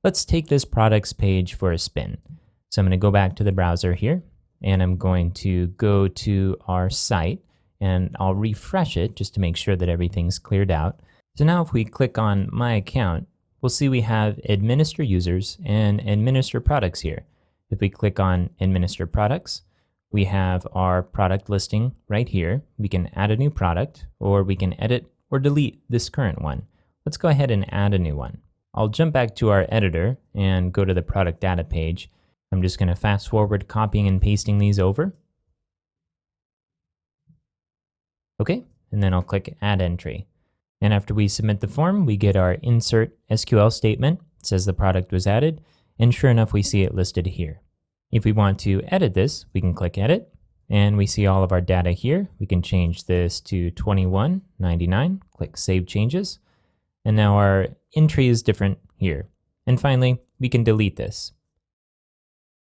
Let's take this products page for a spin. So I'm going to go back to the browser here, and I'm going to go to our site, and I'll refresh it just to make sure that everything's cleared out. So now if we click on My Account, we'll see we have Administer Users and Administer Products here. If we click on Administer Products, we have our product listing right here. We can add a new product, or we can edit or delete this current one. Let's go ahead and add a new one. I'll jump back to our editor and go to the product data page. I'm just going to fast forward copying and pasting these over. Okay, and then I'll click Add Entry. And after we submit the form, we get our Insert SQL statement. It says the product was added, and sure enough, we see it listed here. If we want to edit this, we can click Edit, and we see all of our data here. We can change this to 21.99, click Save Changes, and now our entry is different here. And finally, we can delete this.